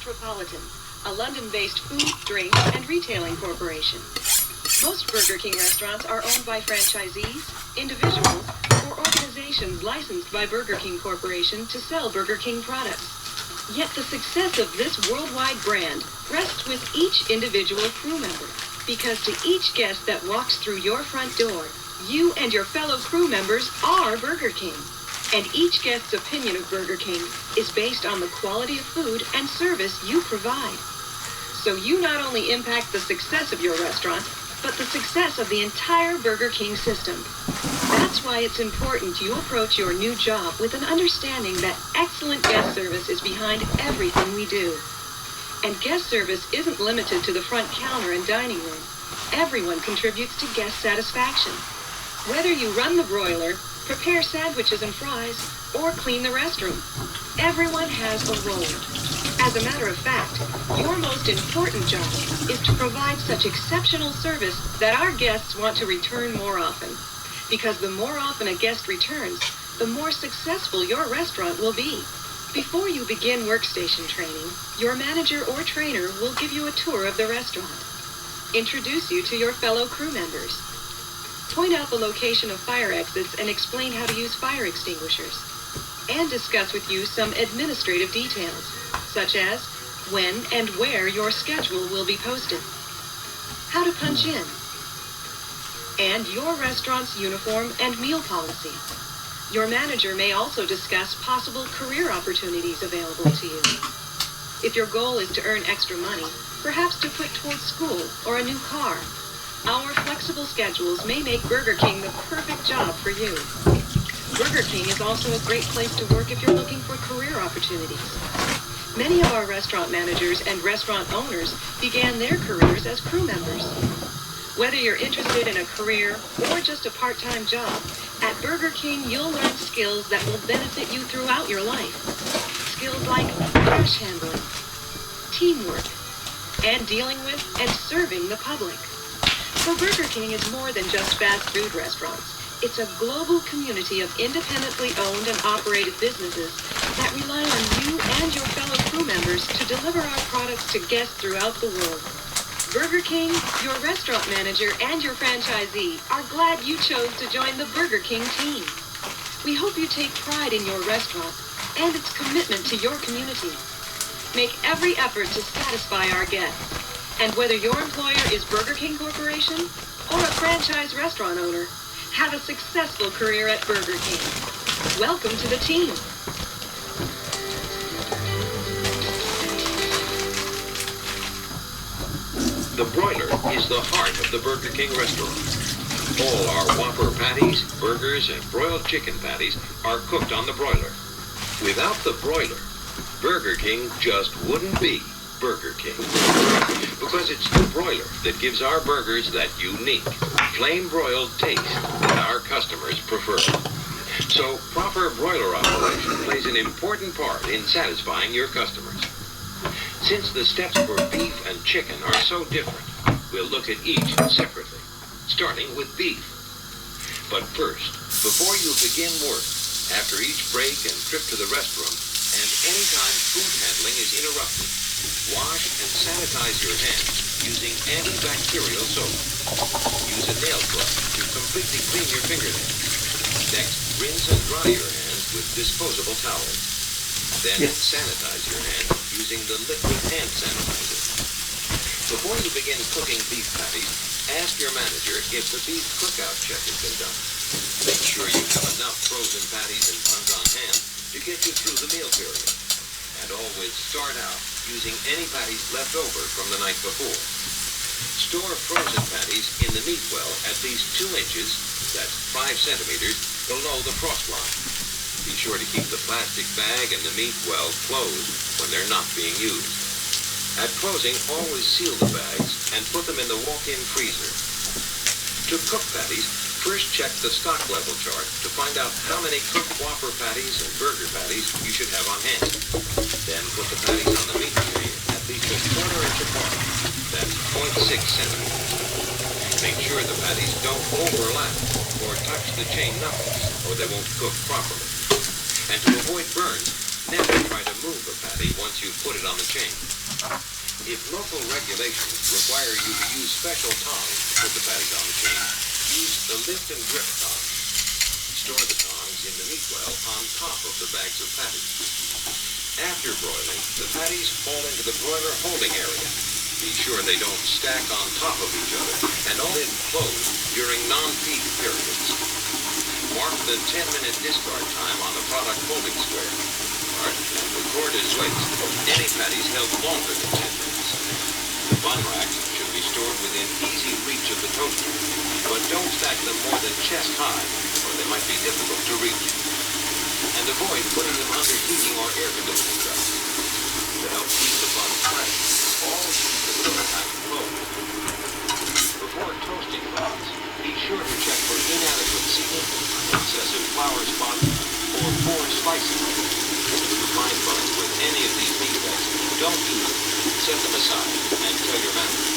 Metropolitan, a London-based food, drink, and retailing corporation. Most Burger King restaurants are owned by franchisees, individuals, or organizations licensed by Burger King Corporation to sell Burger King products. Yet the success of this worldwide brand rests with each individual crew member, because to each guest that walks through your front door, you and your fellow crew members are Burger King. And each guest's opinion of Burger King is based on the quality of food and service you provide. So you not only impact the success of your restaurant, but the success of the entire Burger King system. That's why it's important you approach your new job with an understanding that excellent guest service is behind everything we do. And guest service isn't limited to the front counter and dining room. Everyone contributes to guest satisfaction. Whether you run the broiler, prepare sandwiches and fries, or clean the restroom, everyone has a role. As a matter of fact, your most important job is to provide such exceptional service that our guests want to return more often. Because the more often a guest returns, the more successful your restaurant will be. Before you begin workstation training, your manager or trainer will give you a tour of the restaurant, introduce you to your fellow crew members, point out the location of fire exits and explain how to use fire extinguishers, and discuss with you some administrative details, such as when and where your schedule will be posted, how to punch in, and your restaurant's uniform and meal policy. Your manager may also discuss possible career opportunities available to you. If your goal is to earn extra money, perhaps to put towards school or a new car, our flexible schedules may make Burger King the perfect job for you. Burger King is also a great place to work if you're looking for career opportunities. Many of our restaurant managers and restaurant owners began their careers as crew members. Whether you're interested in a career or just a part-time job, at Burger King you'll learn skills that will benefit you throughout your life. Skills like cash handling, teamwork, and dealing with and serving the public. For Burger King is more than just fast food restaurants. It's a global community of independently owned and operated businesses that rely on you and your fellow crew members to deliver our products to guests throughout the world. Burger King, your restaurant manager, and your franchisee are glad you chose to join the Burger King team. We hope you take pride in your restaurant and its commitment to your community. Make every effort to satisfy our guests. And whether your employer is Burger King Corporation or a franchise restaurant owner, have a successful career at Burger King. Welcome to the team. The broiler is the heart of the Burger King restaurant. All our Whopper patties, burgers, and broiled chicken patties are cooked on the broiler. Without the broiler, Burger King just wouldn't be Burger King. Because it's the broiler that gives our burgers that unique, flame-broiled taste that our customers prefer. So, proper broiler operation plays an important part in satisfying your customers. Since the steps for beef and chicken are so different, we'll look at each separately, starting with beef. But first, before you begin work, after each break and trip to the restroom, and anytime food handling is interrupted, wash and sanitize your hands using antibacterial soap. Use a nail club to completely clean your fingernails. Next, rinse and dry your hands with disposable towels. Then sanitize your hands using the liquid hand sanitizer. Before you begin cooking beef patties, ask your manager if the beef cookout check has been done. Make sure you have enough frozen patties and buns on hand to get you through the meal period. And always start out using any patties left over from the night before. Store frozen patties in the meat well at least 2 inches, that's 5 centimeters, below the frost line. Be sure to keep the plastic bag and the meat well closed when they're not being used. At closing, always seal the bags and put them in the walk-in freezer. To cook patties, first check the stock level chart to find out how many cooked Whopper patties and burger patties you should have on hand. Then put the patties on the meat tray at least a 1/4 inch apart. That's 0.6 centimeters. Make sure the patties don't overlap or touch the chain knuckles, or they won't cook properly. And to avoid burns, never try to move a patty once you've put it on the chain. If local regulations require you to use special tongs to put the patties on the chain, use the lift and grip tongs. Store the tongs in the meat well on top of the bags of patties. After broiling, the patties fall into the broiler holding area. Be sure they don't stack on top of each other and all lid closed during non-peak periods. Mark the 10-minute discard time on the product holding square. And record as waste any patties held longer than 10 minutes. The bun racks should be stored within easy reach of the toaster, but don't stack them more than chest high, or they might be difficult to reach. And avoid putting them under heating or air conditioning ducts. To help keep the bun fresh, always keep the cover pack closed. Before toasting buns, be sure to check for inadequate seating, excessive flour spots, or poor slicing. If you find buns with any of these defects, don't use them. Set them aside and tell your manager.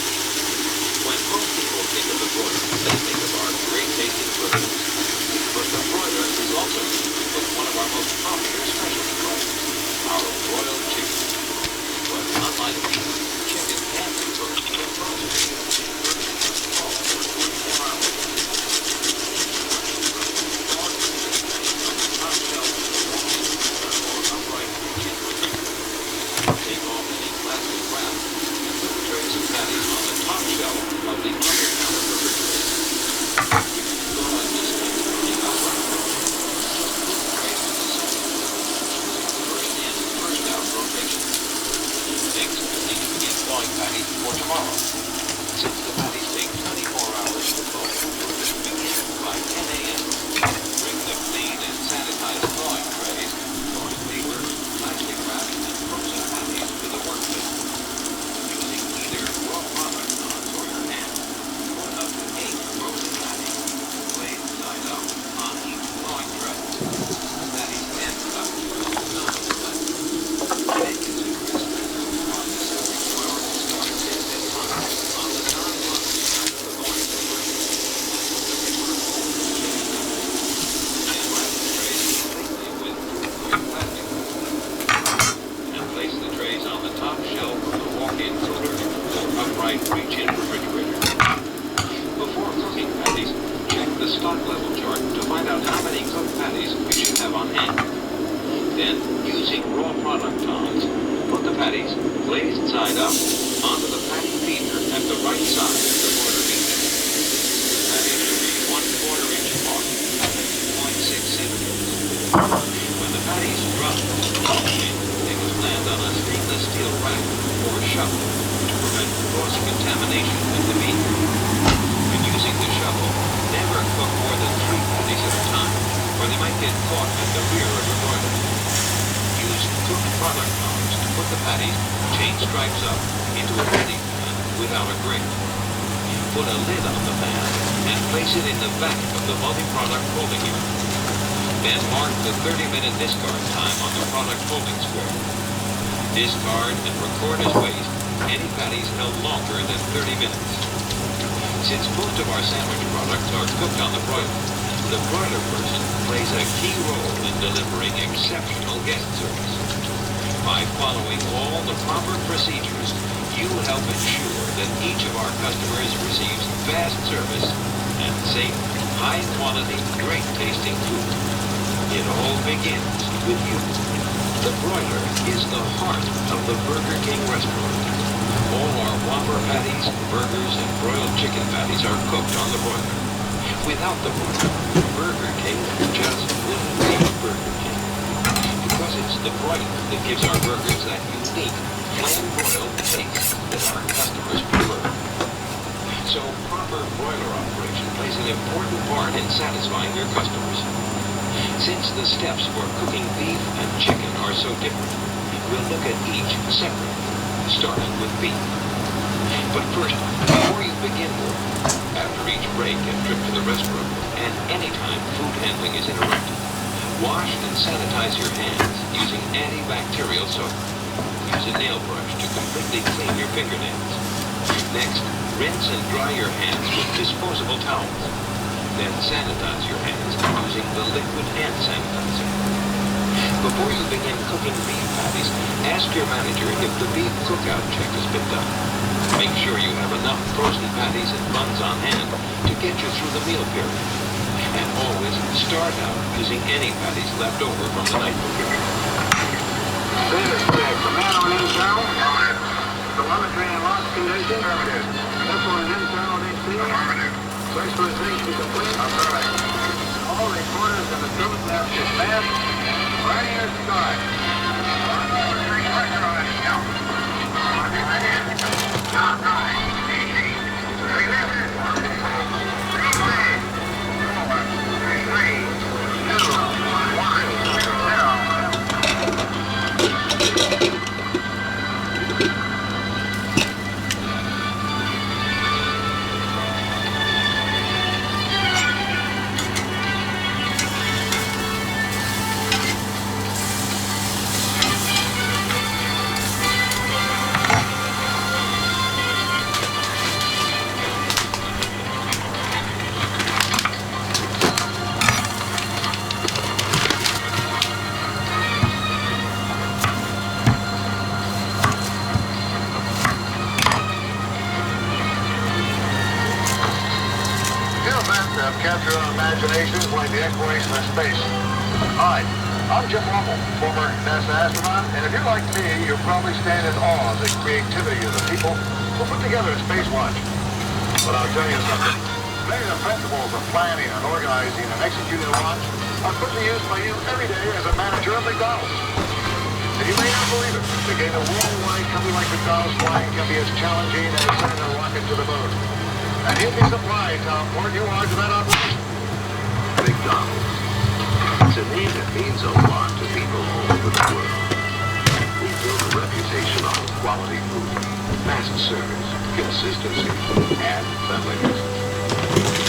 When most people think of the broiler, they think of our great-tasting burgers. But the broiler is also one of our most popular specialty products, our broiled chicken. But unlike beef, chicken can be cooked in frozen. For tomorrow. Since the patties take 24 hours to thaw, begin by 10 a.m. Bring the clean and sanitized thawing trays, thawing paper, plastic wrap, and frozen patties to the workbench. Using either raw product tongs or your hand, put up to 8 frozen patties, laid side up on each thawing tray. The patties then cut to none of the left. Then using crisp reach-in refrigerator. Before cooking patties, check the stock level chart to find out how many cooked patties you should have on hand. Then, using raw product tongs, put the patties, glazed side up, onto the patty feeder at the right side of the broiler feeder. The patties should be 1/4 inch apart at 0.6 centimeters. When the patties drop, they must land on a stainless steel rack or shovel to prevent cross-contamination with the meat. When using the shovel, never cook more than 3 patties at a time, or they might get caught at the rear of the broiler. Use cooked product tongs to put the patties, chain stripes up, into a patty pan without a grate. Put a lid on the pan and place it in the back of the multi-product holding unit. Then mark the 30-minute discard time on the product holding square. Discard and record as waste any patties held longer than 30 minutes. Since most of our sandwich products are cooked on the broiler person plays a key role in delivering exceptional guest service. By following all the proper procedures, you help ensure that each of our customers receives fast service and safe, high-quality, great-tasting food. It all begins with you. The broiler is the heart of the Burger King restaurant. All our Whopper patties, burgers, and broiled chicken patties are cooked on the broiler. Without the broiler, Burger King just wouldn't be Burger King. Because it's the broiler that gives our burgers that unique, flame-broiled taste that our customers prefer. So proper broiler operation plays an important part in satisfying your customers. Since the steps for cooking beef and chicken are so different, we'll look at each separately, starting with beef. But first, before you begin work, after each break and trip to the restroom, and anytime food handling is interrupted, wash and sanitize your hands using antibacterial soap. Use a nail brush to completely clean your fingernails. Next, rinse and dry your hands with disposable towels. Then sanitize your hands using the liquid hand sanitizer. Before you begin cooking beef patties, ask your manager if the beef cookout check has been done. Make sure you have enough frozen patties and buns on hand to get you through the meal period. And always start out using any patties left over from the night before. Davis, command on internal. Telemetry in lost condition. Affirmative. This one internal DC. Affirmative. Pressurization complete. Affirmative. All reporters in the truth have dispatched. Ready or start. Capture on imaginations like the exploration of space. Hi, I'm Jim Lovell, former NASA astronaut, and if you're like me, you'll probably stand in awe of the creativity of the people who put together a space watch. But I'll tell you something. Many of the principles of planning and organizing and executing a watch are put to use by you every day as a manager of McDonald's. And you may not believe it, but getting a worldwide company like McDonald's flying can be as challenging as sending a rocket to the moon. And you'd be surprised how important you are to that operation. McDonald's. It's a name that means a lot to people all over the world. We build a reputation on quality food, fast service, consistency, and cleanliness.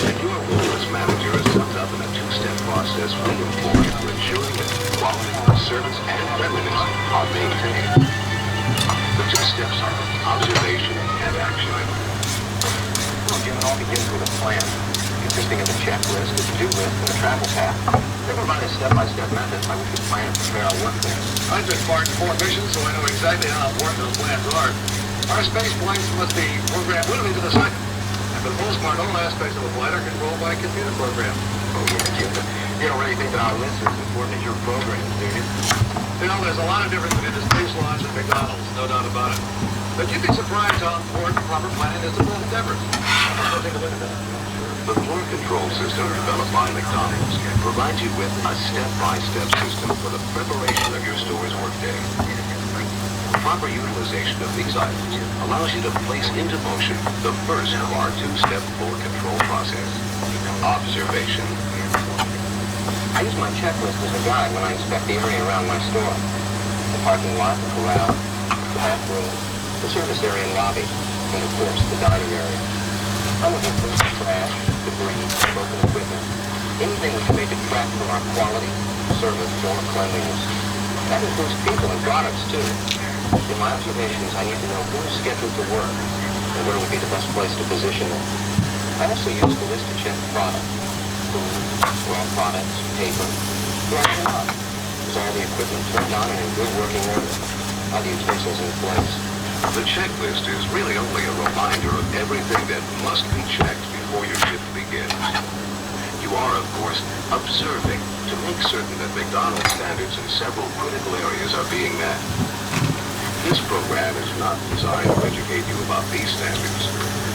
And your role as manager is summed up in a two-step process we employ for ensuring that quality, service, and cleanliness are maintained. The two steps are observation and action. Jim, it all begins with a plan, consisting of a checklist, a to-do list, and a travel path. They provide a step-by-step method by which we plan and prepare our work plans. I've been part 4 missions, so I know exactly how important those plans are. Our space flights must be programmed literally to the second. And for the most part, all aspects of a flight are controlled by a computer program. Oh, yeah, Jim, but you don't really think that our list is as important as your program, do you? You know, there's a lot of difference between the space launch and McDonald's, no doubt about it. But you'd be surprised how important proper planning is to both endeavors. Take a look at that. The floor control system developed by McDonald's provides you with a step-by-step system for the preparation of your store's workday. Proper utilization of these items allows you to place into motion the first of our two-step floor control process, observation. I use my checklist as a guide when I inspect the area around my store. The parking lot, the corral, the bathroom, the service area and lobby, and of course the dining area. I'm looking for trash, debris, broken equipment, anything which may detract from our quality, service, or cleanliness. That includes people and products too. In my observations, I need to know who's scheduled to work and where would be the best place to position them. I also use the list to check product, food, raw products, paper, right up. Is all the equipment turned on and in good working order? Are the utensils in place? The checklist is really only a reminder of everything that must be checked before your shift begins. You are, of course, observing to make certain that McDonald's standards in several critical areas are being met. This program is not designed to educate you about these standards.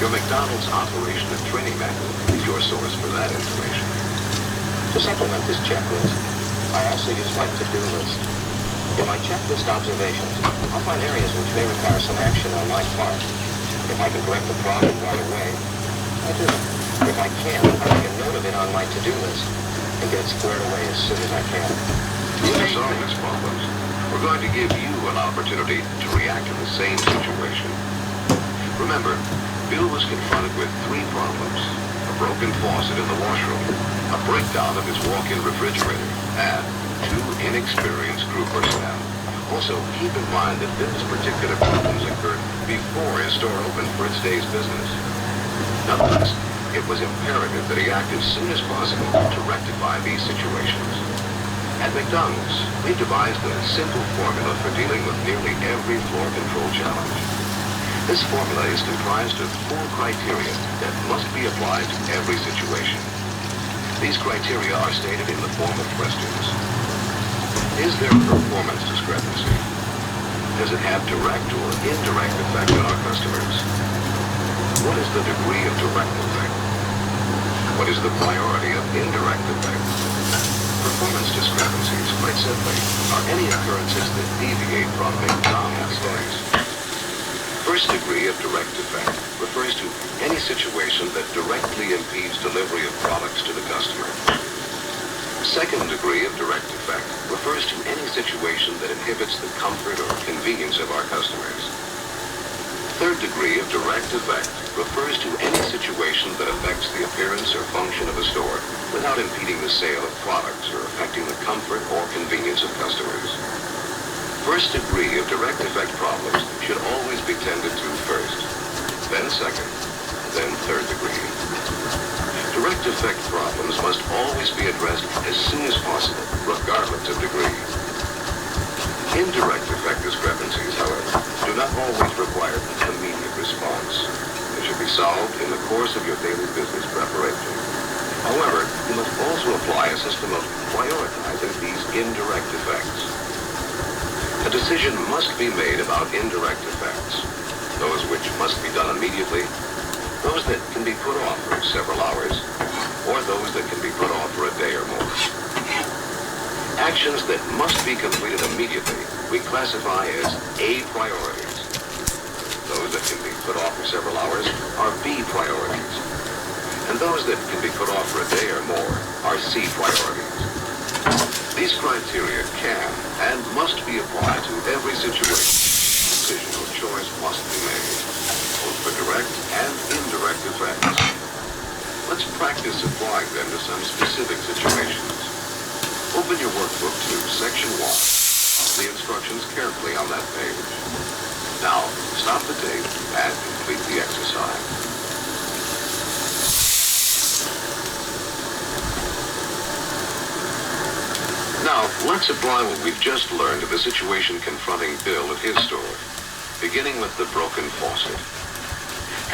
Your McDonald's operation and training manual is your source for that information. To supplement this checklist, I also use my to-do list. In my checklist observations, I'll find areas which may require some action on my part. If I can correct the problem right away, I do. If I can't, I make a note of it on my to-do list and get it squared away as soon as I can. To solve this problem, we're going to give you an opportunity to react to the same situation. Remember, Bill was confronted with 3 problems: a broken faucet in the washroom, a breakdown of his walk-in refrigerator, and 2 inexperienced crew personnel. Also, keep in mind that Bill's particular problems occurred before his store opened for its day's business. Nonetheless, it was imperative that he act as soon as possible to rectify these situations. At McDonald's, we've devised a simple formula for dealing with nearly every floor control challenge. This formula is comprised of 4 criteria that must be applied to every situation. These criteria are stated in the form of questions. Is there performance discrepancy? Does it have direct or indirect effect on our customers? What is the degree of direct effect? What is the priority of indirect effect? Performance discrepancies, quite simply, are any occurrences that deviate from McDonald's standards. First degree of direct effect refers to any situation that directly impedes delivery of products to the customer. Second degree of direct effect refers to any situation that inhibits the comfort or convenience of our customers. Third degree of direct effect refers to any situation that affects the appearance or function of a store without impeding the sale of products or affecting the comfort or convenience of customers. First degree of direct effect problems should always be tended to first, then second, then third degree. Direct effect problems must always be addressed as soon as possible, regardless of degree. Indirect effect discrepancies, however, do not always require immediate response. They should be solved in the course of your daily business preparation. However, you must also apply a system of prioritizing these indirect effects. A decision must be made about indirect effects, those which must be done immediately, those that can be put off for several hours, or those that can be put off for a day or more. Actions that must be completed immediately we classify as A priorities. Those that can be put off for several hours are B priorities. And those that can be put off for a day or more are C priorities. These criteria can and must be applied to every situation. Decision or choice must be made, both for direct and indirect effects. Let's practice applying them to some specific situations. Open your workbook to section 1. Follow the instructions carefully on that page. Now, stop the tape and complete the exercise. Now, let's apply what we've just learned to the situation confronting Bill at his store, beginning with the broken faucet.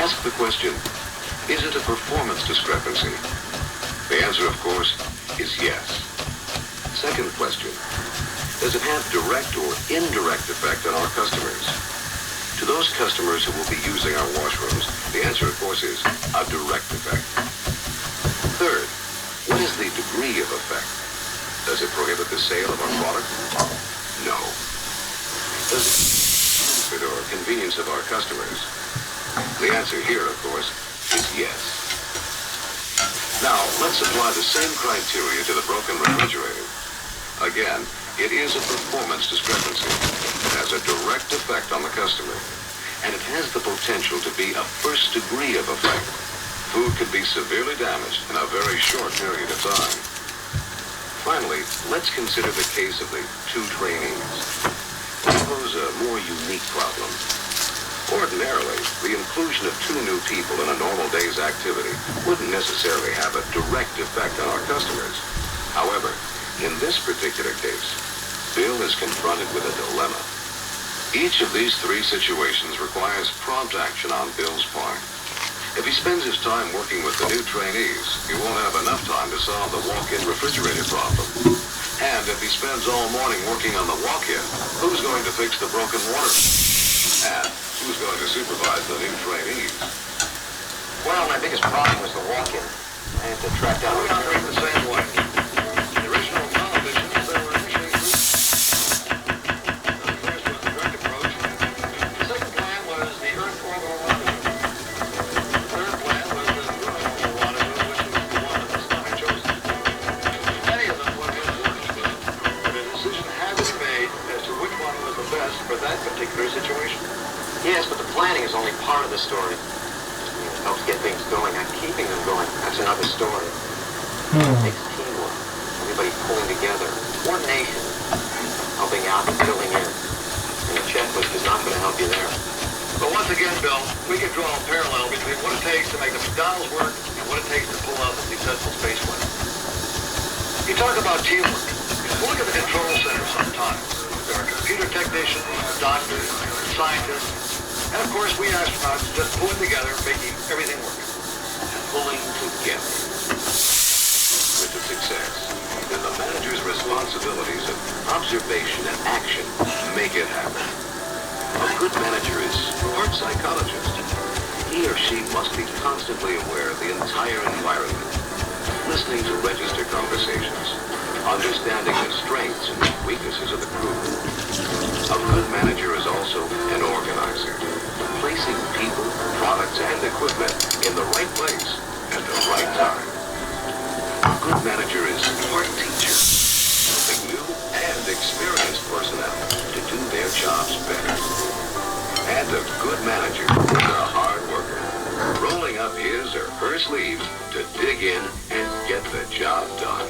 Ask the question, is it a performance discrepancy? The answer, of course, is yes. Second question, does it have direct or indirect effect on our customers? To those customers who will be using our washrooms, the answer, of course, is a direct effect. Third, what is the degree of effect? Does it prohibit the sale of our product? No. Does it comfort or convenience of our customers? The answer here, of course, is yes. Now, let's apply the same criteria to the broken refrigerator. Again, it is a performance discrepancy. It has a direct effect on the customer, and it has the potential to be a first degree of effect. Food could be severely damaged in a very short period of time. Finally, let's consider the case of the 2 trainees. They pose a more unique problem. Ordinarily, the inclusion of 2 new people in a normal day's activity wouldn't necessarily have a direct effect on our customers. However, in this particular case, Bill is confronted with a dilemma. Each of these 3 situations requires prompt action on Bill's part. If he spends his time working with the new trainees, he won't have enough time to solve the walk-in refrigerator problem. And if he spends all morning working on the walk-in, who's going to fix the broken water? And who's going to supervise the new trainees? Well, my biggest problem was the walk-in. I had to track down... We operate the same way. The original televisions, they were initially... The first was the direct approach. The second plan was the earth orbital rendezvous. The third plan was the moon orbital rendezvous, which was the one that was not chosen. Many of them would have worked, but a decision had to be made as to which one was the best for that particular situation. Yes, but the planning is only part of the story. It helps get things going. Now, keeping them going, that's another story. It takes teamwork, everybody pulling together, coordination, helping out and filling in. And a checklist is not going to help you there. But once again, Bill, we can draw a parallel between what it takes to make the McDonald's work and what it takes to pull off a successful space flight. You talk about teamwork. Look at the control center sometime. There are computer technicians, doctors, scientists, and of course we astronauts just pulling together, making everything work. Pulling together. With the success, then the manager's responsibilities of observation and action make it happen. A good manager is part psychologist. He or she must be constantly aware of the entire environment, listening to register conversations, understanding the strengths and weaknesses of the crew. A good manager is also an organizer, placing people, products, and equipment in the right place at the right time. A good manager is part teacher, helping new and experienced personnel to do their jobs better. And a good manager is a hard worker, rolling up his or her sleeves to dig in and get the job done.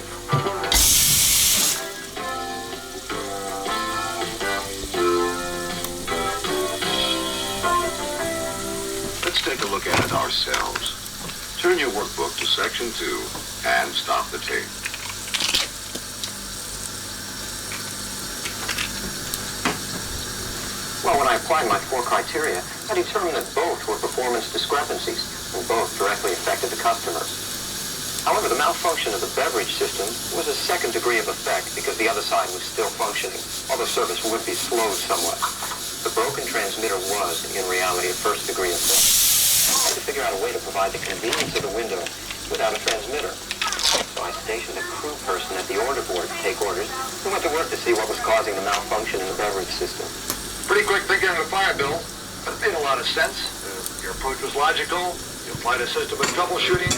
Let's take a look at it ourselves. Turn your workbook to section 2 and stop the tape. Well, when I applied my 4 criteria, I determined that both were performance discrepancies, and both directly affected the customers. However, the malfunction of the beverage system was a second degree of effect because the other side was still functioning, although service would be slowed somewhat. The broken transmitter was, in reality, a first degree effect. I had to figure out a way to provide the convenience of the window without a transmitter. So I stationed a crew person at the order board to take orders and went to work to see what was causing the malfunction in the beverage system. Pretty quick thinking on the fire, Bill, but it made a lot of sense. Your approach was logical. You applied a system of troubleshooting,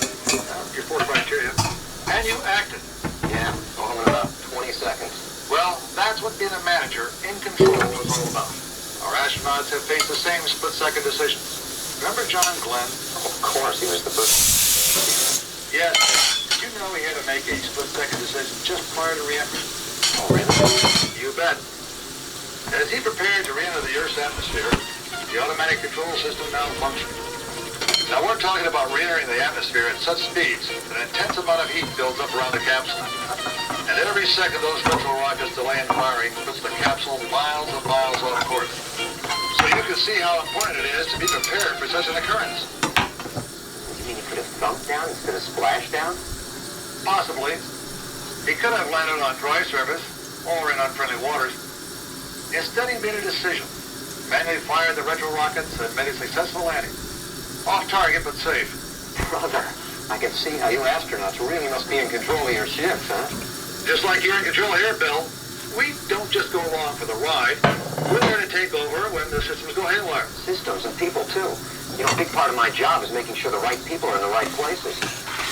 your 4 criteria, and you acted. Yeah, all in about 20 seconds. Well, that's what being a manager in control is all about. Our astronauts have faced the same split-second decisions. Remember John Glenn? Of course, he was the first. Yes. Did you know he had to make a split-second decision just prior to re-entry? Oh, really? You bet. As he prepared to re-enter the Earth's atmosphere, the automatic control system malfunctioned. Now we're talking about re-entering the atmosphere at such speeds that an intense amount of heat builds up around the capsule. And every second those retro rockets delay in firing puts the capsule miles and miles off course. So you can see how important it is to be prepared for such an occurrence. You mean he could have thumped down instead of splashed down? Possibly. He could have landed on dry surface or in unfriendly waters. Instead, he made a decision. Manually fired the retro rockets and made a successful landing. Off target, but safe. Brother, I can see how you astronauts really must be in control of your ships, huh? Just like you're in control here, Bill. We don't just go along for the ride. We're there to take over when the systems go haywire. Systems and people, too. You know, a big part of my job is making sure the right people are in the right places.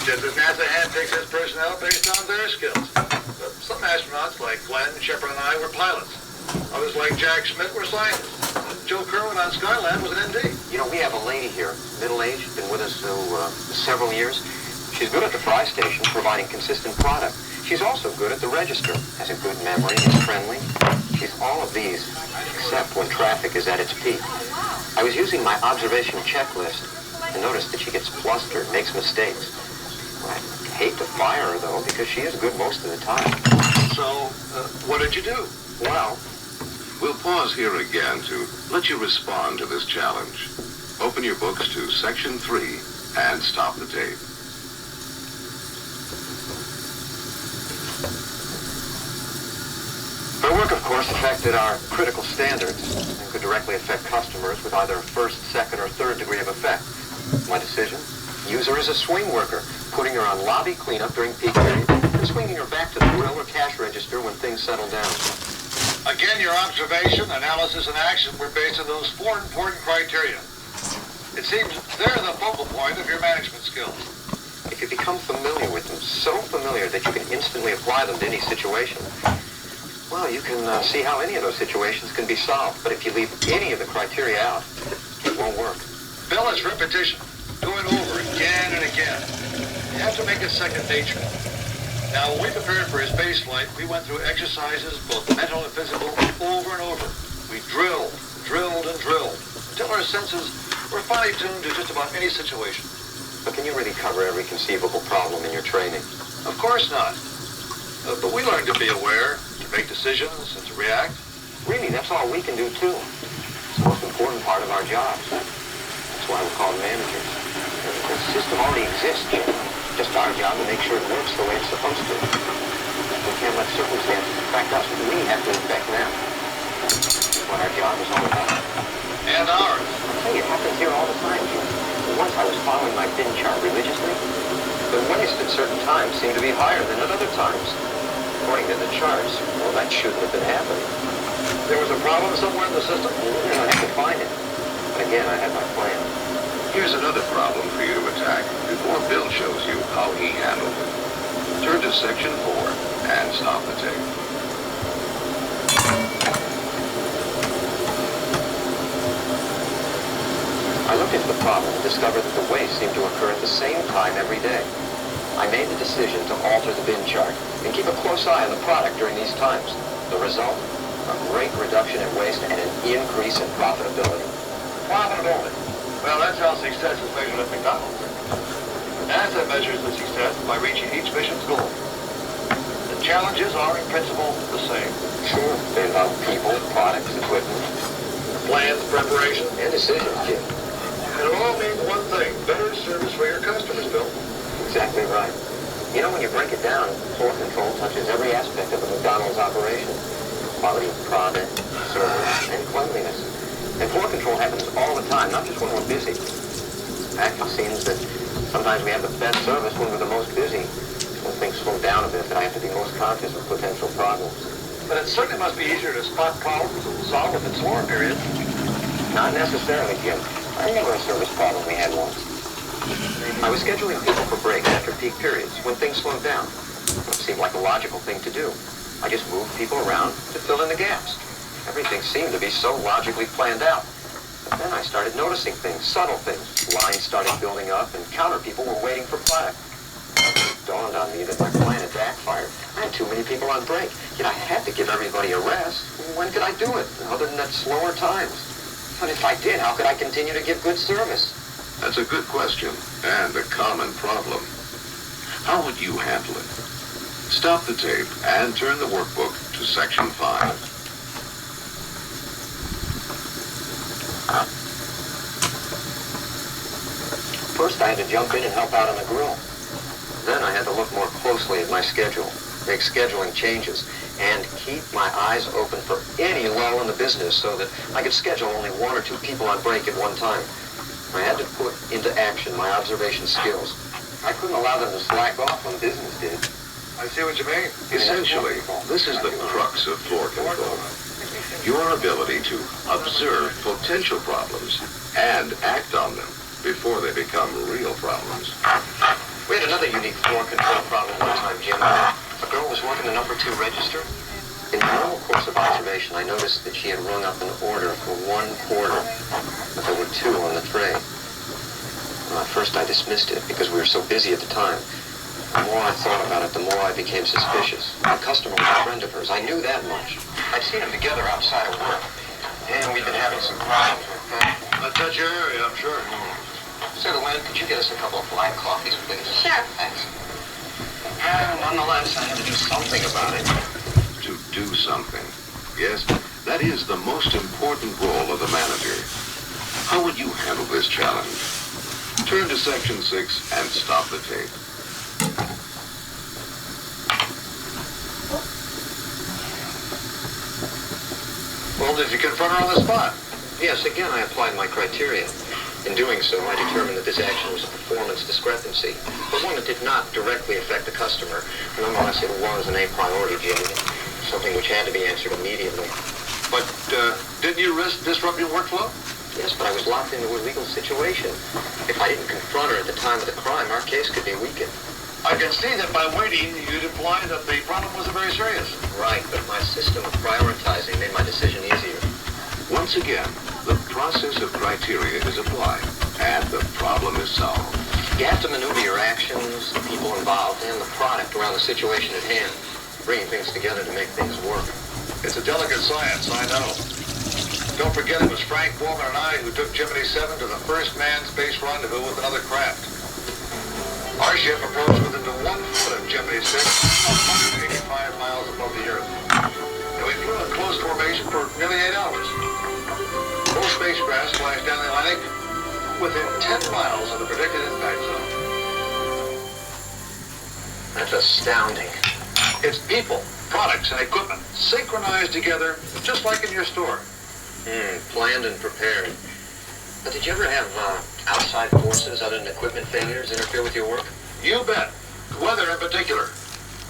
Just as NASA handpicks its personnel based on their skills. But some astronauts, like Glenn, Shepard, and I, were pilots. Others, like Jack Schmidt, were scientists. Joe Kerwin on Skyland was an MD. You know, we have a lady here, middle-aged, been with us several years. She's good at the fry station, providing consistent product. She's also good at the register, has a good memory, is friendly. She's all of these, except when traffic is at its peak. I was using my observation checklist and noticed that she gets flustered, makes mistakes. Well, I hate to fire her, though, because she is good most of the time. So, what did you do? Well, We'll pause here again to let you respond to this challenge. Open your books to section 3 and stop the tape. her work, of course, affected our critical standards and could directly affect customers with either a first, second, or third degree of effect. My decision? Use her as a swing worker, putting her on lobby cleanup during peak period and swinging her back to the grill or cash register when things settle down. Again, your observation, analysis, and action were based on those 4 important criteria. It seems they're the focal point of your management skills. If you become familiar with them, so familiar that you can instantly apply them to any situation, well, you can see how any of those situations can be solved. But if you leave any of the criteria out, it won't work. Bill, it's repetition. Going over again and again. You have to make it second nature. Now, when we prepared for his space flight, we went through exercises, both mental and physical, over and over. We drilled, and drilled, until our senses were finely tuned to just about any situation. But can you really cover every conceivable problem in your training? Of course not. But we learn to be aware, to make decisions, and to react. Really, that's all we can do, too. It's the most important part of our jobs. That's why we're called managers. The system already exists, Jim. Just our job to make sure it works the way it's supposed to. We can't let circumstances affect us. We have to affect them. That's what our job is all about. And ours. I tell you, it happens here all the time, Jim. Once I was following my bin chart religiously. The waste at certain times seemed to be higher than at other times. According to the charts, well, that shouldn't have been happening. There was a problem somewhere in the system? I had to find it. But again, I had my plan. Here's another problem for you to attack before Bill shows you how he handled it. Turn to section 4 and stop the tape. I looked into the problem and discovered that the waste seemed to occur at the same time every day. I made the decision to alter the bin chart and keep a close eye on the product during these times. The result? A great reduction in waste and an increase in profitability. Profitability. Well, that's how success is measured at McDonald. NASA measures the success by reaching each mission's goal. The challenges are, in principle, the same. Sure, they involve people, products, equipment, Plans, preparation, and decisions, Jim. and it all means one thing, better service for your customers, Bill. Exactly right. You know, when you break it down, floor control touches every aspect of the McDonald's operation. Quality of product, service, and cleanliness. And floor control happens all the time, not just when we're busy. In fact, it seems that sometimes we have the best service when we're the most busy. When things slow down a bit, that I have to be most conscious of potential problems. But it certainly must be easier to spot problems and solve them in slower periods. Not necessarily, Jim. I remember a service problem we had once. I was scheduling people for breaks after peak periods when things slowed down. It seemed like a logical thing to do. I just moved people around to fill in the gaps. Everything seemed to be so logically planned out. But then I started noticing things, subtle things. Lines started building up and counter people were waiting for product. It dawned on me that my plan had backfired. I had too many people on break, yet I had to give everybody a rest. When could I do it, other than at slower times? But if I did, how could I continue to give good service? That's a good question and a common problem. How would you handle it? Stop the tape and turn the workbook to section 5. First, I had to jump in and help out on the grill. Then I had to look more closely at my schedule, make scheduling changes, and keep my eyes open for any lull in the business so that I could schedule only 1 or 2 people on break at one time. I had to put into action my observation skills. I couldn't allow them to slack off when business did. I see what you mean. Essentially, this is the crux of floor control. Your ability to observe potential problems and act on them before they become real problems. We had another unique floor control problem one time, Jim. A girl was working the number 2 register. In the normal course of observation, I noticed that she had rung up an order for 1 quarter, but there were 2 on the tray. Well, at first I dismissed it because we were so busy at the time. The more I thought about it, the more I became suspicious. The customer was a friend of hers. I knew that much. I'd seen them together outside of work, and we'd been having some problems with them. I'll touch your area, I'm sure. Sir Lynn, could you get us a couple of black coffees, please? Sure. Thanks. Nonetheless, I had to do something about it. To do something. Yes, that is the most important role of the manager. How would you handle this challenge? Turn to section 6 and stop the tape. Well, did you confront her on the spot? Yes, again, I applied my criteria. In doing so, I determined that this action was a performance discrepancy, but one that did not directly affect the customer. Nonetheless, it was an A priority, Jim, something which had to be answered immediately. But didn't you risk disrupting workflow? Yes, but I was locked into a legal situation. If I didn't confront her at the time of the crime, our case could be weakened. I can see that by waiting, you'd imply that the problem wasn't very serious. Right, but my system of prioritizing made my decision easier. Once again, the process of criteria is applied, and the problem is solved. You have to maneuver your actions, the people involved, and the product around the situation at hand, bringing things together to make things work. It's a delicate science, I know. Don't forget it was Frank Borman and I who took Gemini 7 to the first manned space rendezvous with another craft. Our ship approached within 1 foot of Gemini 6, 185 within 10 miles of the predicted impact zone. That's astounding. It's people, products, and equipment synchronized together just like in your store. Planned and prepared. But did you ever have outside forces other than equipment failures interfere with your work? You bet. Weather in particular.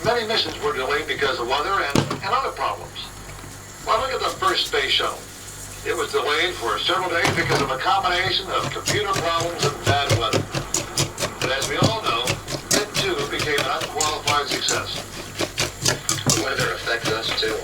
Many missions were delayed because of weather and other problems. Well, look at the first space shuttle. It was delayed for several days because of a combination of computer problems and bad weather. But as we all know, it too became an unqualified success. The weather affects us too.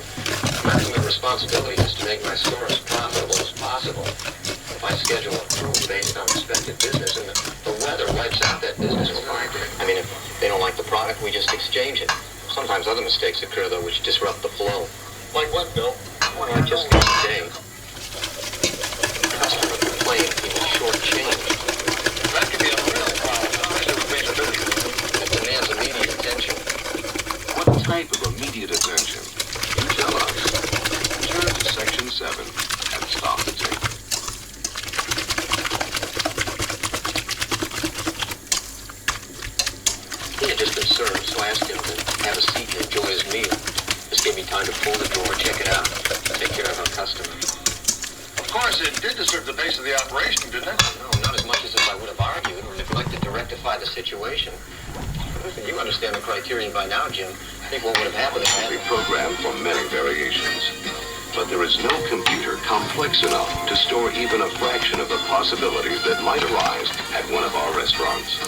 My ultimate responsibility is to make my store as profitable as possible. If I schedule a crew based on expected business and the weather wipes out that business, well, fine. I mean, if they don't like the product, we just exchange it. Sometimes other mistakes occur, though, which disrupt the flow. Like what, Bill? Well, I just got today. Customer complained he was shortchanged. That could be a real problem. Especially with major business. It demands immediate attention. What type of immediate attention? You tell us. Turn to section 7 and stop the tape. He had just been served, so I asked him to have a seat and enjoy his meal. This gave me time to pull the drawer, check it out, take care of our customer. Of course, it did disturb the base of the operation, didn't it? No, not as much as if I would have argued or neglected to rectify the situation. Listen, you understand the criterion by now, Jim. I think what would have happened if I had... Be programmed for many variations. But there is no computer complex enough to store even a fraction of the possibilities that might arise at one of our restaurants.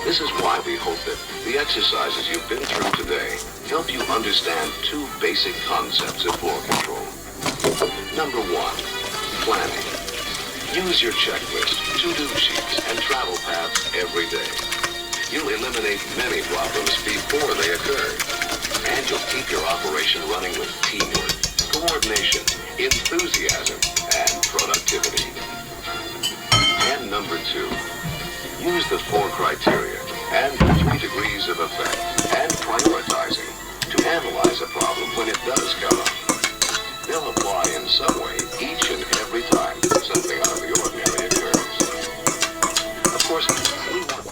This is why we hope that the exercises you've been through today help you understand two basic concepts of floor control. Number 1, planning. Use your checklist, to-do sheets, and travel paths every day. You'll eliminate many problems before they occur. And you'll keep your operation running with teamwork, coordination, enthusiasm, and productivity. And number 2, use the 4 criteria and the 3 degrees of effect and prioritizing to analyze a problem when it does come up. They'll apply in some way each and every time something out of the ordinary occurs. Of course, we want...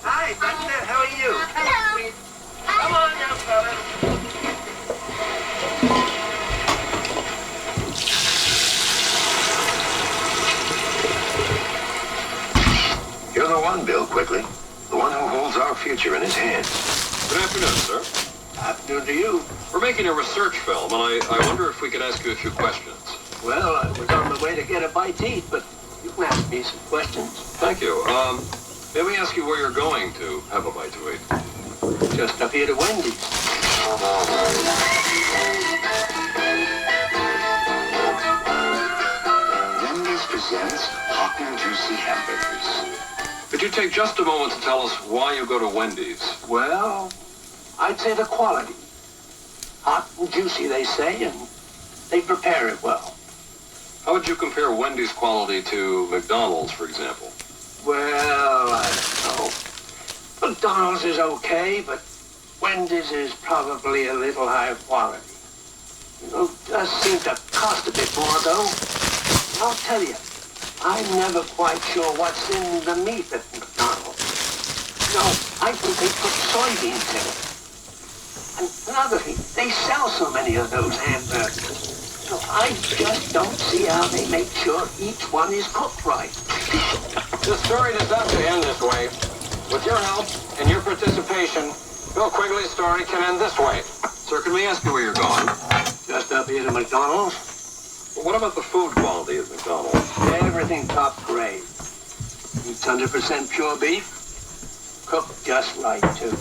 Hi, Doctor, how are you? Come on now, fella. You're the one, Bill Quigley. The one who holds our future in his hands. Good afternoon, sir. Afternoon to you. We're making a research film, and I wonder if we could ask you a few questions. Well, I was on my way to get a bite to eat, but you can ask me some questions. Thank you. May we ask you where you're going to have a bite to eat? Just up here to Wendy's. Wendy's presents hot and juicy hamburgers. Could you take just a moment to tell us why you go to Wendy's? Well, I'd say the quality. Hot and juicy, they say, and they prepare it well. How would you compare Wendy's quality to McDonald's, for example? Well, I don't know. McDonald's is okay, but Wendy's is probably a little higher quality. You know, it does seem to cost a bit more, though. I'll tell you, I'm never quite sure what's in the meat at McDonald's. No, I think they put soybeans in it. And another thing, they sell so many of those hamburgers. So I just don't see how they make sure each one is cooked right. This story does not have to end this way. With your help and your participation, Bill Quigley's story can end this way. Sir, can we ask you where you're going? Just up here to McDonald's. Well, what about the food quality at McDonald's? Everything top grade. It's 100% pure beef. Cooked just right, too.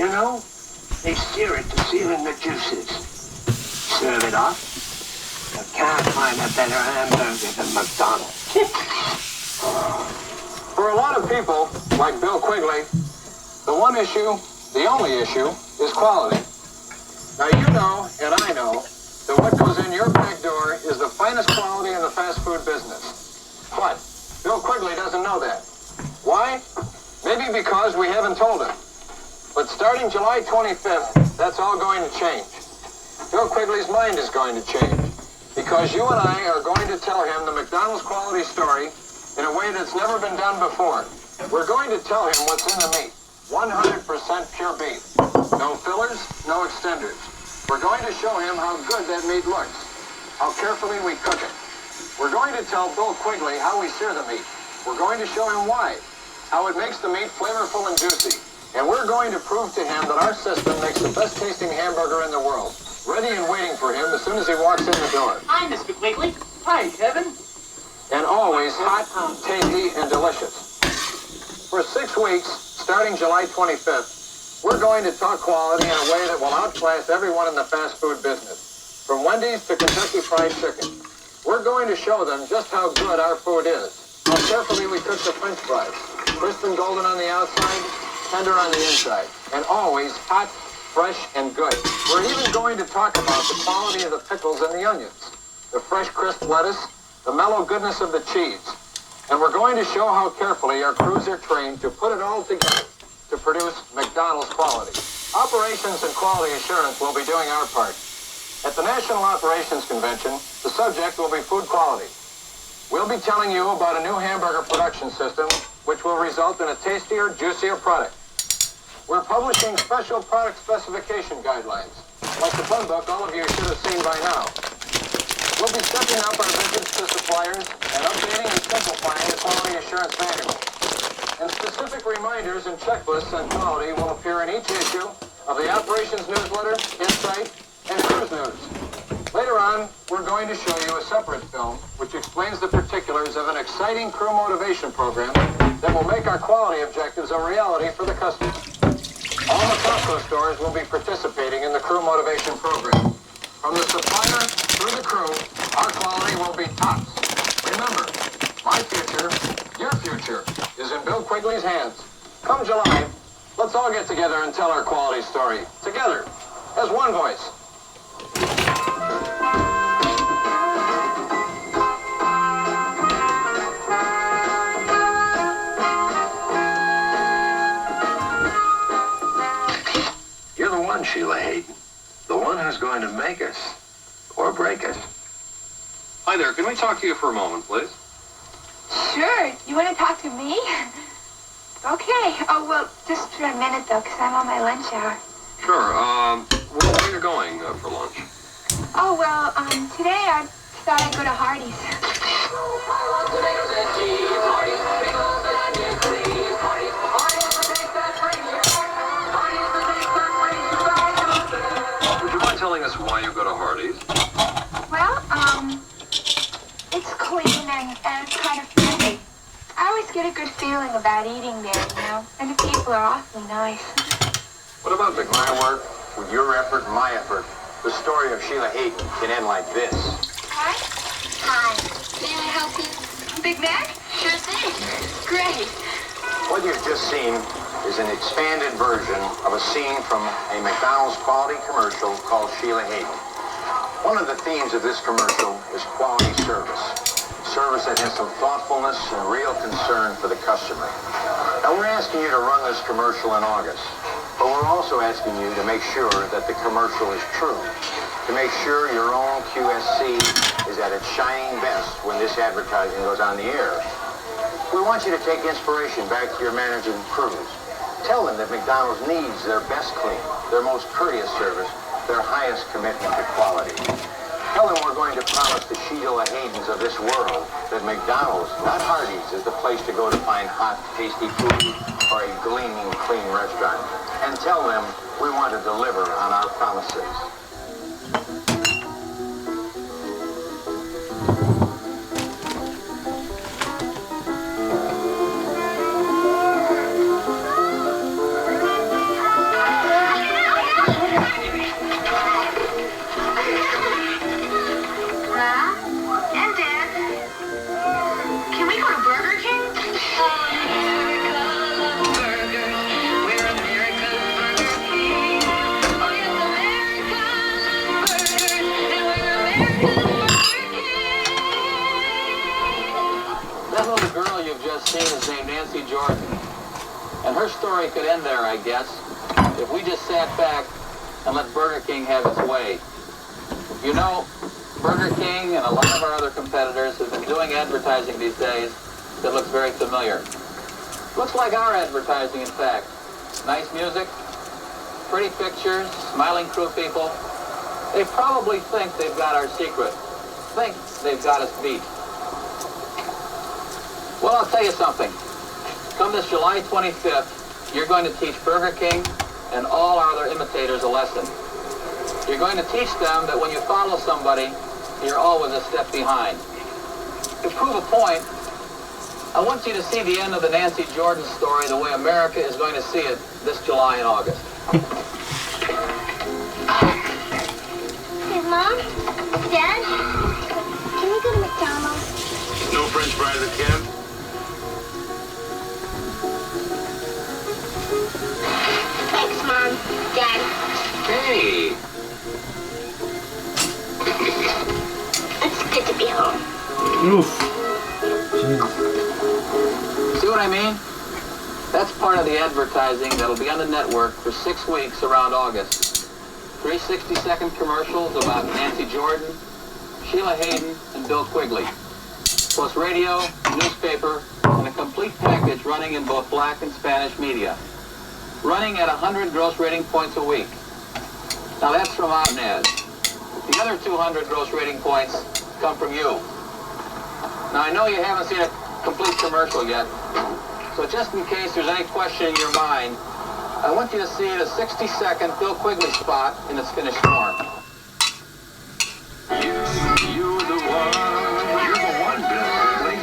You know, they sear it to seal in the juices. Serve it up. You can't find a better hamburger than McDonald's. For a lot of people, like Bill Quigley, the one issue, the only issue, is quality. Now you know, and I know, that what goes in your back door is the finest quality in the fast food business. But Bill Quigley doesn't know that. Why? Maybe because we haven't told him. But starting July 25th, that's all going to change. Bill Quigley's mind is going to change because you and I are going to tell him the McDonald's quality story in a way that's never been done before. We're going to tell him what's in the meat. 100% pure beef. No fillers, no extenders. We're going to show him how good that meat looks, how carefully we cook it. We're going to tell Bill Quigley how we sear the meat. We're going to show him why, how it makes the meat flavorful and juicy. And we're going to prove to him that our system makes the best tasting hamburger in the world, ready and waiting for him as soon as he walks in the door. Hi, Mr. Quigley. Hi, Kevin. And always hot, tasty, and delicious. For 6 weeks, starting July 25th, we're going to talk quality in a way that will outclass everyone in the fast food business, from Wendy's to Kentucky Fried Chicken. We're going to show them just how good our food is, how carefully we cook the French fries, crisp and golden on the outside, tender on the inside, and always hot, fresh, and good. We're even going to talk about the quality of the pickles and the onions, the fresh, crisp lettuce, the mellow goodness of the cheese. And we're going to show how carefully our crews are trained to put it all together to produce McDonald's quality. Operations and quality assurance will be doing our part. At the National Operations Convention, the subject will be food quality. We'll be telling you about a new hamburger production system which will result in a tastier, juicier product. We're publishing special product specification guidelines, like the fun book all of you should have seen by now. We'll be stepping up our visits to suppliers and updating and simplifying the quality assurance manual. And specific reminders and checklists on quality will appear in each issue of the Operations Newsletter, Insight, and Cruise News. Later on, we're going to show you a separate film which explains the particulars of an exciting crew motivation program that will make our quality objectives a reality for the customer. All the Costco stores will be participating in the crew motivation program. From the supplier through the crew, our quality will be tops. Remember, my future, your future, is in Bill Quigley's hands. Come July, let's all get together and tell our quality story. Together, as one voice. You're the one, Sheila Hayden. The one who's going to make us or break us. Hi there, can we talk to you for a moment, please? Sure. You want to talk to me? Okay. Oh, well, just for a minute, though, because I'm on my lunch hour. Sure, where are you going for lunch? Oh, well, today I thought I'd go to Hardee's. Would you mind telling us why you go to Hardee's? Well, it's clean and it's kind of friendly. I always get a good feeling about eating there, you know, and the people are awfully nice. What about with my work, with your effort and my effort, the story of Sheila Hayden can end like this. Hi. Hi. May I help you? Big Mac? Sure thing. Great. What you've just seen is an expanded version of a scene from a McDonald's quality commercial called Sheila Hayden. One of the themes of this commercial is quality service. Service that has some thoughtfulness and real concern for the customer. Now we're asking you to run this commercial in August, but we're also asking you to make sure that the commercial is true, to make sure your own QSC is at its shining best when this advertising goes on the air. We want you to take inspiration back to your managers and crews. Tell them that McDonald's needs their best clean, their most courteous service, their highest commitment to quality. Tell them we're going to promise the Sheila Haydens of this world that McDonald's, not Hardee's, is the place to go to find hot, tasty food or a gleaming, clean restaurant. And tell them we want to deliver on our promises. That little girl you've just seen is named Nancy Jordan. And her story could end there, I guess. if we just sat back and let Burger King have its way. You know, Burger King and a lot of our other competitors have been doing advertising these days that looks very familiar. Looks like our advertising, in fact. Nice music, pretty pictures, smiling crew people. They probably think they've got our secret. Think they've got us beat. Well, I'll tell you something. Come this July 25th, you're going to teach Burger King and all our other imitators a lesson. You're going to teach them that when you follow somebody, you're always a step behind. To prove a point, I want you to see the end of the Nancy Jordan story the way America is going to see it this July and August. Hey, Mom? Dad? Can we go to McDonald's? No French fries at camp? Thanks, Mom. Dad. Hey! It's good to be home. Oof. See what I mean? That's part of the advertising that'll be on the network for 6 weeks around August. 3 60-second commercials about Nancy Jordan, Sheila Hayden, and Bill Quigley. Plus radio, newspaper, and a complete package running in both black and Spanish media. Running at 100 gross rating points a week. Now that's from Outnaz. The other 200 gross rating points come from you. Now I know you haven't seen a complete commercial yet, so just in case there's any question in your mind, I want you to see the 60-second Bill Quigley spot in its finished form. You're the one, Bill Quigley.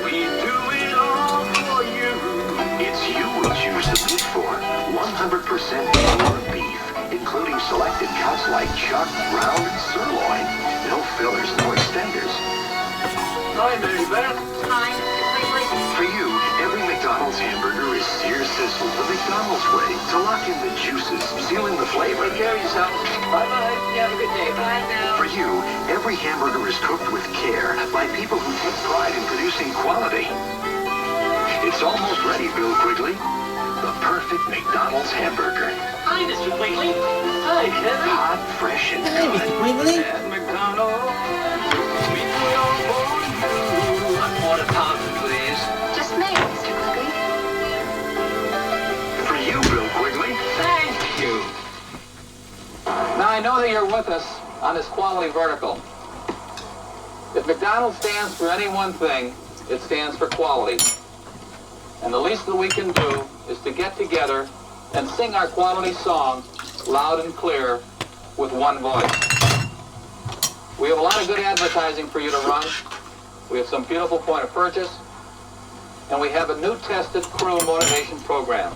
We do it all for you. It's you we choose the beef for. 100% pure beef, including selected cuts like chuck, round, sirloin. No fillers, no extenders. Hi, Mary Beth. Hi, Mr. Quigley. For you, every McDonald's hamburger is sear-sizzled the McDonald's way to lock in the juices, seal in the flavor. Take care of yourself. Bye-bye. You have a good day. Bye, Bill. For you, every hamburger is cooked with care by people who take pride in producing quality. It's almost ready, Bill Quigley. The perfect McDonald's hamburger. Hi, Mr. Quigley. Hi, Kevin. Hot, fresh, and Hey, good. Mr. Quigley. At McDonald's, we do it all for you. 1 quarter pounder, please. Just made it, Mr. Quigley. For you, Bill Quigley. Thank you. Now I know that you're with us on this quality vertical. If McDonald's stands for any one thing, it stands for quality. And the least that we can do is to get together and sing our quality song loud and clear with one voice. We have a lot of good advertising for you to run. We have some beautiful point of purchase. And we have a new tested crew motivation program.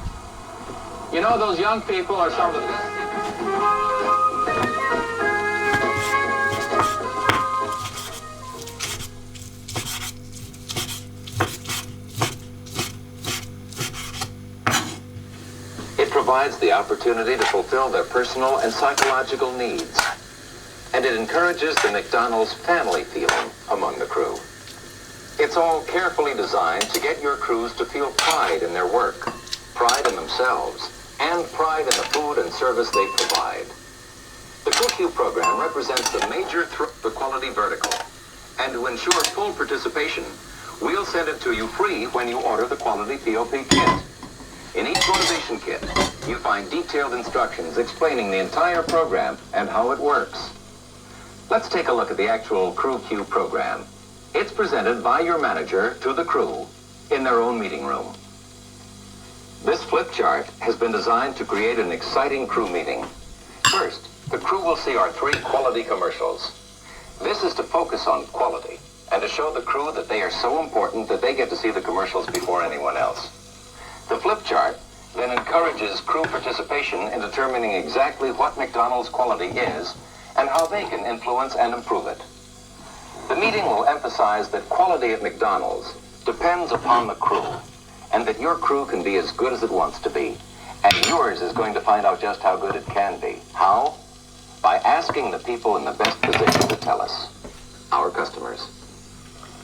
You know, those young people are some of the best. It provides the opportunity to fulfill their personal and psychological needs. And it encourages the McDonald's family feeling among the crew. It's all carefully designed to get your crews to feel pride in their work, pride in themselves, and pride in the food and service they provide. The QQ program represents the major the quality vertical. And to ensure full participation, we'll send it to you free when you order the quality POP kit. In each motivation kit, you find detailed instructions explaining the entire program and how it works. Let's take a look at the actual Crew Q program. It's presented by your manager to the crew in their own meeting room. This flip chart has been designed to create an exciting crew meeting. First, the crew will see our 3 quality commercials. This is to focus on quality and to show the crew that they are so important that they get to see the commercials before anyone else. The flip chart then encourages crew participation in determining exactly what McDonald's quality is and how they can influence and improve it. The meeting will emphasize that quality at McDonald's depends upon the crew, and that your crew can be as good as it wants to be, and yours is going to find out just how good it can be. How? By asking the people in the best position to tell us, our customers.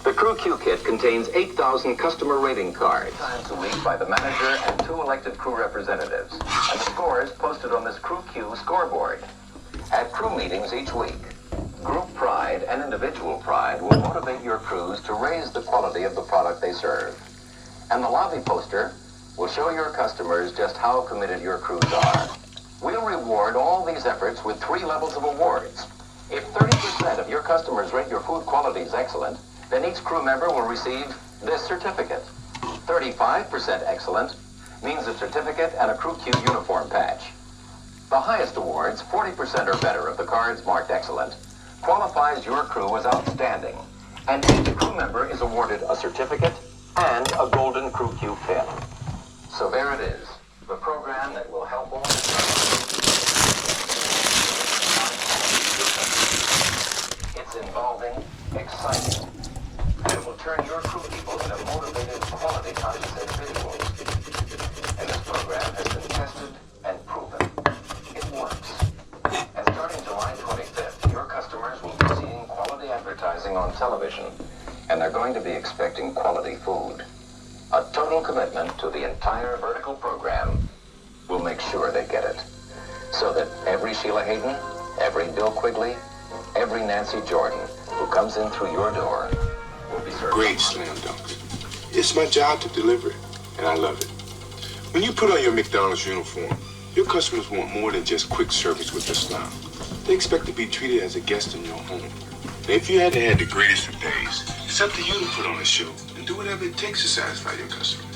The Crew Q kit contains 8,000 customer rating cards. Times a week by the manager and 2 elected crew representatives. And the scores posted on this Crew Q scoreboard. At crew meetings each week, group pride and individual pride will motivate your crews to raise the quality of the product they serve. And the lobby poster will show your customers just how committed your crews are. We'll reward all these efforts with 3 levels of awards. If 30% of your customers rate your food quality as excellent, then each crew member will receive this certificate. 35% excellent means a certificate and a Crew Q uniform patch. The highest awards, 40% or better of the cards marked excellent, qualifies your crew as outstanding, and each crew member is awarded a certificate and a golden Crew Q pin. So there it is, the program that will help all the It's involving, exciting, and it will turn your crew people into motivated, quality-conscious individuals. And this program has been tested and proven. It works. And starting July 25th, your customers will be seeing quality advertising on television, and they're going to be expecting quality food. A total commitment to the entire vertical program will make sure they get it. So that every Sheila Hayden, every Bill Quigley, every Nancy Jordan who comes in through your door will be served. Great slam dunks. It's my job to deliver it, and I love it. When you put on your McDonald's uniform, your customers want more than just quick service with a smile. They expect to be treated as a guest in your home. And if you hadn't had the greatest of days, it's up to you to put on a show and do whatever it takes to satisfy your customers.